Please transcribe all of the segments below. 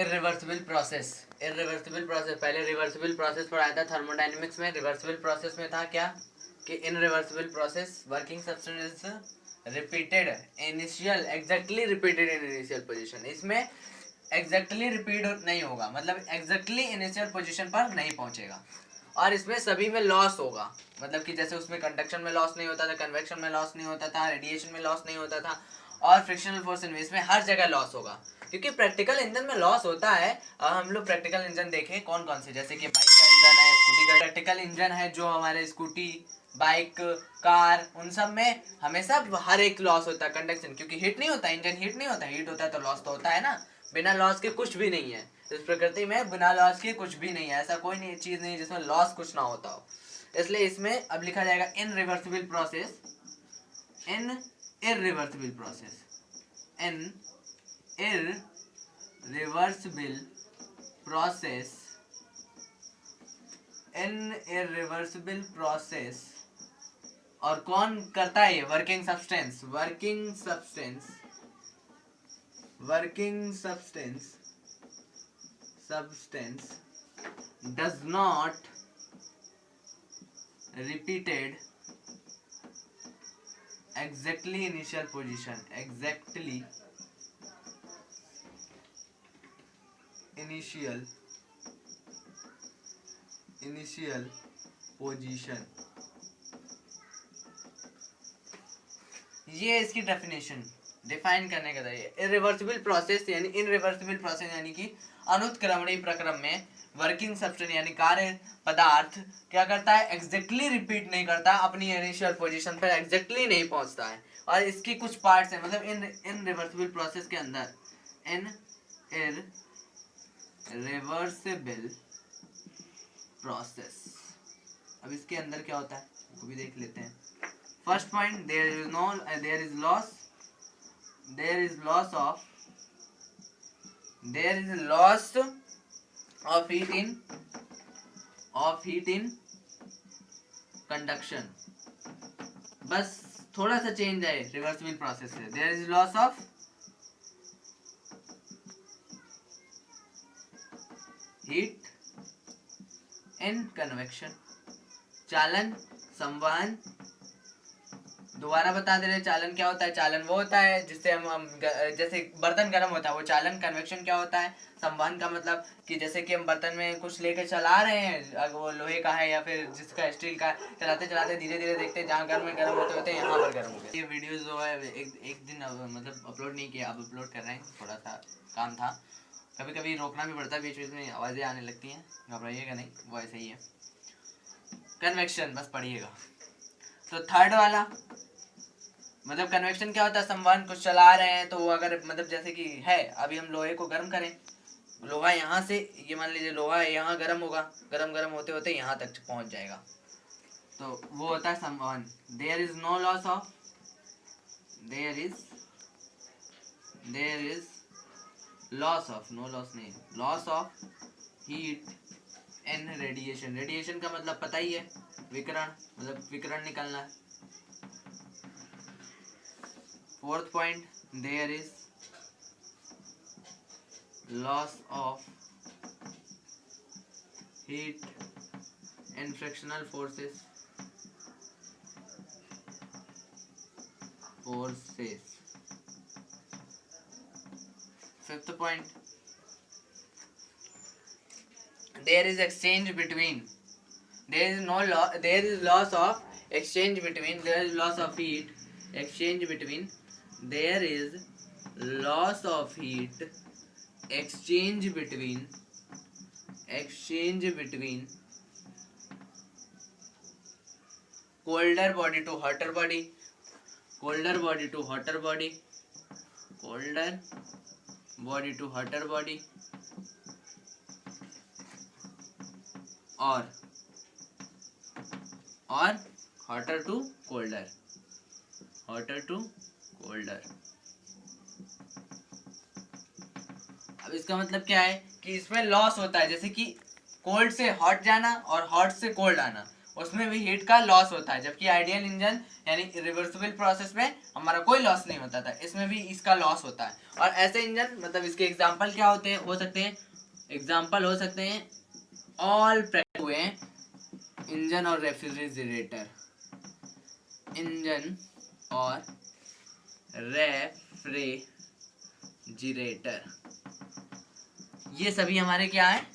Irreversible process. Irreversible process, पहले reversible process पढ़ाया था थर्मोडायनेमिक्स में। रिवर्सिबल प्रोसेस में था क्या कि इन reversible process working substance repeated initial exactly repeated in initial position. इसमें एग्जैक्टली रिपीट नहीं होगा, मतलब एग्जैक्टली इनिशियल पोजीशन पर नहीं पहुंचेगा। और इसमें सभी में लॉस होगा, मतलब कि जैसे उसमें कंडक्शन में लॉस नहीं होता था, कन्वेक्शन में लॉस नहीं होता था, रेडिएशन में लॉस नहीं होता था, और फ्रिक्शनल फोर्स इन इसमें हर जगह लॉस होगा। क्योंकि प्रैक्टिकल इंजन में लॉस होता है। हम लोग प्रैक्टिकल इंजन देखें कौन कौन से, जैसे कि बाइक का इंजन है, स्कूटी का प्रैक्टिकल इंजन है जो हमारे स्कूटी, बाइक, कार, उन सब में हमेशा हर एक लॉस होता है कंडक्शन, क्योंकि हीट नहीं होता, इंजन हीट नहीं होता, हीट होता है तो लॉस तो होता है ना। बिना लॉस के कुछ भी नहीं है इस प्रकृति में, बिना लॉस के कुछ भी नहीं है, ऐसा कोई नहीं चीज नहीं जिसमें लॉस कुछ ना होता हो। इसलिए इसमें अब लिखा जाएगा इन रिवर्सिबल प्रोसेस, इन इरिवर्सिबल प्रोसेस, इन इरिवर्सिबल प्रोसेस, इन इरिवर्सिबल प्रोसेस। और कौन करता है ये? Working substance, working substance, working substance, substance does not repeated exactly initial position, exactly initial position। ये इसकी डेफिनेशन डिफाइन करने का तरीका। इरिवर्सिबल प्रोसेस यानी इनरिवर्सिबल प्रोसेस यानी कि अनुत्क्रमणीय प्रक्रम में वर्किंग सब्सटेंस यानी कार्य पदार्थ क्या करता है? एग्जैक्टली रिपीट नहीं करता, अपनी इनिशियल पोजीशन पर एग्जैक्टली नहीं पहुंचता है। और इसकी कुछ पार्ट्स हैं, मतलब इन रिवर्सिबल प्रोसेस के अंदर इन इरिवर्सिबल प्रोसेस, अब इसके अंदर क्या होता है वो भी देख लेते हैं। First point, there is loss of heat in conduction। बस थोड़ा सा चेंज है रिवर्सिबल प्रोसेस से। there is loss of heat in convection, चालन, संवहन। दोबारा बता दे रहे, चालन क्या होता है? चालन वो होता है जिससे हम जैसे बर्तन गर्म होता है वो चालन। कन्वेक्शन क्या होता है? संवहन का मतलब कि जैसे कि हम बर्तन में कुछ लेकर चला रहे हैं, अगर वो लोहे का है या फिर जिसका स्टील का, चलाते चलाते धीरे धीरे देखते हैं जहाँ गर्म में गर्म होते होते यहाँ पर गर्म हो गया। ये वीडियो जो है एक दिन मतलब अपलोड नहीं किया, अब अपलोड कर रहे हैं, थोड़ा सा काम था। कभी कभी रोकना भी पड़ता है, बीच बीच में आवाज़ें आने लगती हैं, घबराइएगा नहीं, वो ऐसे ही है। कन्वेक्शन बस पढ़िएगा। तो थर्ड वाला मतलब कन्वेक्शन क्या होता है? संवहन, कुछ चला रहे हैं तो अगर मतलब जैसे कि है, अभी हम लोहे को गर्म करें, लोहा यहाँ से, ये मान लीजिए लोहा यहाँ गर्म होगा, गर्म गर्म होते होते यहाँ तक पहुँच जाएगा, तो वो होता है संवहन। There is no loss of, there is loss of, no loss नहीं, loss of heat in radiation. Radiation का मतलब पता ही है, विकिरण, मतलब विकिरण निकलना है। Fourth point, there is loss of heat and frictional forces. Fifth point, there is exchange between, there is no loss, there is loss of exchange between, there is loss of heat exchange between, there is loss of heat exchange between colder body to hotter body, colder body to hotter body, colder body to hotter body, और hotter to colder, hotter to colder। अब इसका मतलब क्या है कि इसमें loss होता है, जैसे कि कोल्ड से हॉट जाना और हॉट से कोल्ड आना, उसमें भी हीट का लॉस होता है, जबकि आइडियल इंजन यानी रिवर्सिबल प्रोसेस में हमारा कोई लॉस नहीं होता था, इसमें भी इसका लॉस होता है। और ऐसे इंजन मतलब इसके एग्जांपल क्या होते हैं, हो सकते हैं, एग्जांपल हो सकते हैं ऑल प्रैक्टिस हुए इंजन और रेफ्रिजरेटर, इंजन और रेफ्रिजरेटर, ये सभी हमारे क्या है,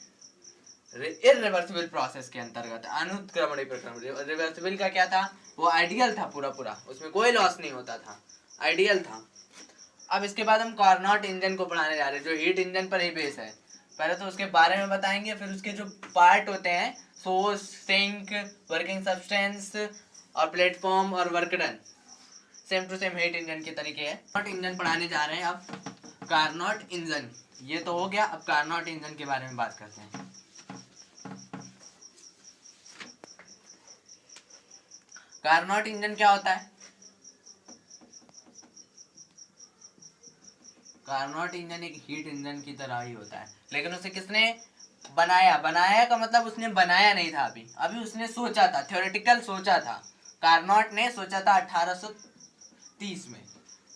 इररिवर्सिबल प्रोसेस के अंतर्गत, अनुत्क्रमणीय प्रक्रमण। रिवर्सिबल का क्या था, वो आइडियल था पूरा पूरा, उसमें कोई लॉस नहीं होता था, आइडियल था। अब इसके बाद हम कार्नोट इंजन को पढ़ाने जा रहे हैं, जो हीट इंजन पर ही बेस है। पहले तो उसके बारे में बताएंगे, फिर उसके जो पार्ट होते हैं, सोर्स, सिंक, वर्किंग सब्सटेंस और प्लेटफॉर्म और work done, same to same heat engine के तरीके हैं। कार्नोट इंजन पढ़ाने जा रहे हैं अब, कार्नोट इंजन ये तो हो गया। अब कार्नोट इंजन के बारे में बात करते हैं। कार्नोट इंजन क्या होता है, कार्नोट इंजन एक हीट इंजन की तरह ही होता है, लेकिन उसे किसने बनाया, बनाया का मतलब उसने बनाया नहीं था, अभी उसने सोचा था, थ्योरेटिकल सोचा था। कार्नोट ने सोचा था 1830 में,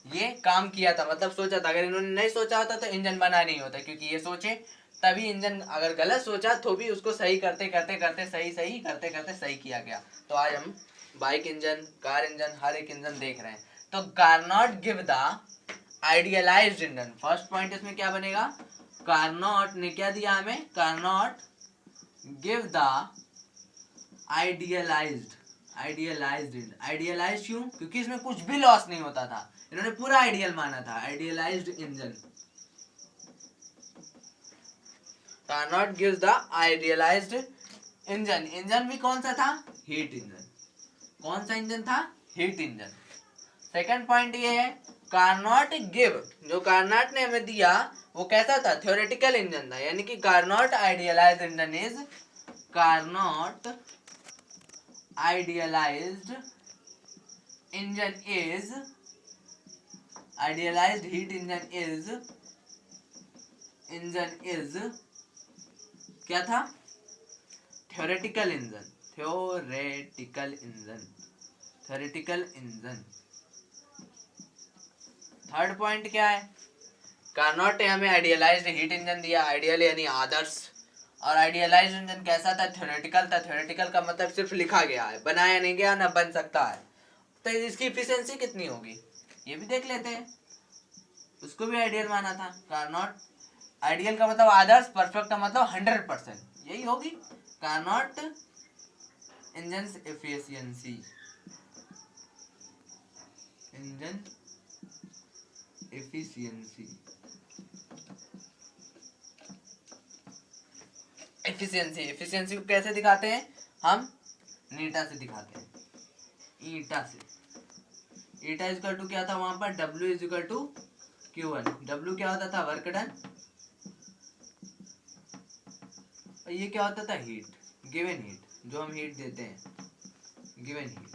ये काम किया था, मतलब सोचा था। अगर इन्होंने नहीं सोचा होता तो इंजन बना नहीं होता, क्योंकि ये सोचे तभी इंजन, अगर गलत सोचा तो भी उसको सही करते करते करते सही करते करते सही किया गया। तो आज हम बाइक इंजन, कार इंजन, हर एक इंजन देख रहे हैं। तो Carnot give the idealised engine, first point इसमें क्या बनेगा, कार्नोट ने क्या दिया हमें, Carnot give the idealised, idealised क्यों, क्योंकि इसमें कुछ भी लॉस नहीं होता था, इन्होंने पूरा आइडियल माना था, idealised engine. Carnot gives the idealised engine, engine भी कौन सा था, हीट इंजन। कौन सा इंजन था, हीट इंजन। सेकंड पॉइंट ये है, कार्नोट गिव, जो कार्नोट ने हमें दिया वो कैसा था, थ्योरेटिकल इंजन था, यानी कि Carnot idealised engine is, Carnot idealised engine is, idealised heat engine is क्या था, theoretical engine, theoretical engine. Third point क्या है, कार्नोट ने हमें आइडियलाइज्ड हीट इंजन दिया, आइडियल यानी आदर्श, और आइडियलाइज्ड इंजन कैसा था, थ्योरेटिकल था। थ्योरेटिकल का मतलब सिर्फ लिखा गया है, बनाया नहीं गया, ना बन सकता है। तो इसकी इफिशिएंसी कितनी होगी ये भी देख लेते हैं, उसको भी आइडियल माना था। कार्नोट, आइडियल का मतलब आदर्श, परफेक्ट का मतलब 100%, यही होगी Carnot engine efficiency, engine efficiency. Efficiency को कैसे दिखाते हैं हम, नीटा से दिखाते हैं, ईटा से। ईटा इक्वल टू क्या था वहां पर, W equal to Q1। W क्या होता था, वर्क डन, और ये क्या होता था, हीट, गिवन हीट, जो हम हीट देते हैं, गिवन हीट।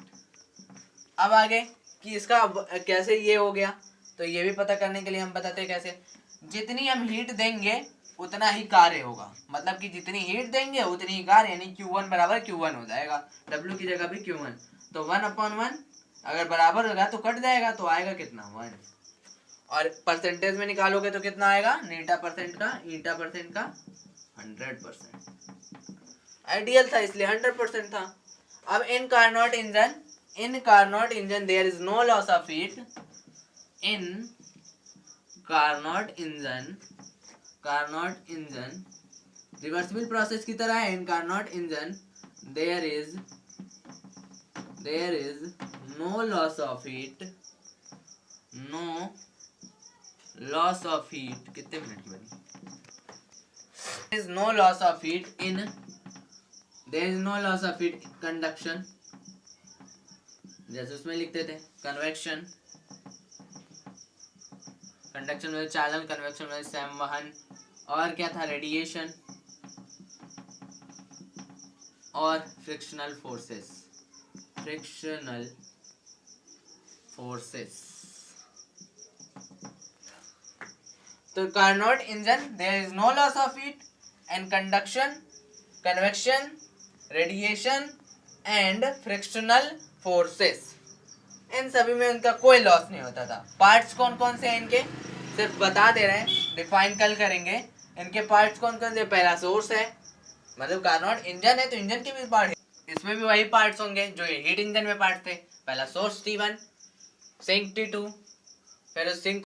अब आगे कि इसका कैसे ये हो गया, तो ये भी पता करने के लिए हम बताते हैं कैसे, जितनी हम हीट देंगे उतना ही कार्य होगा, मतलब कि जितनी हीट देंगे उतनी ही कार्य, यानी Q1 बराबर Q1 हो जाएगा, W की जगह भी Q1, तो 1/1 अगर बराबर होगा तो कट जाएगा, तो आएगा कितना, 1, और परसेंटेज में निकालोगे तो कितना आएगा, नीटा परसेंट का, ईटा परसेंट का 100%। आइडियल था इसलिए 100% था। अब in Carnot engine there is no loss of heat, in Carnot engine reversible process की तरह है। In Carnot engine there is no loss of heat, कितने मिनट बनी, no loss of heat in, there is no loss of heat conduction, जैसे उसमें लिखते थे convection, conduction में चालन, कन्वेक्शन में संवहन, और क्या था, रेडिएशन और फ्रिक्शनल फोर्सेस, तो Carnot engine there is no loss of heat and conduction, convection, radiation and frictional forces, इन सभी में उनका कोई लॉस नहीं होता था। पार्ट्स कौन कौन से हैं इनके, सिर्फ बता दे रहे हैं, डिफाइन कल करेंगे। इनके पार्ट्स कौन कौन से, पहला सोर्स है, मतलब कार्नोट इंजन है तो इंजन के भी पार्ट है, इसमें भी वही पार्ट्स होंगे जो हीट इंजन में पार्ट थे। पहला सोर्स T1, सिंक T2, फिर उस सिंक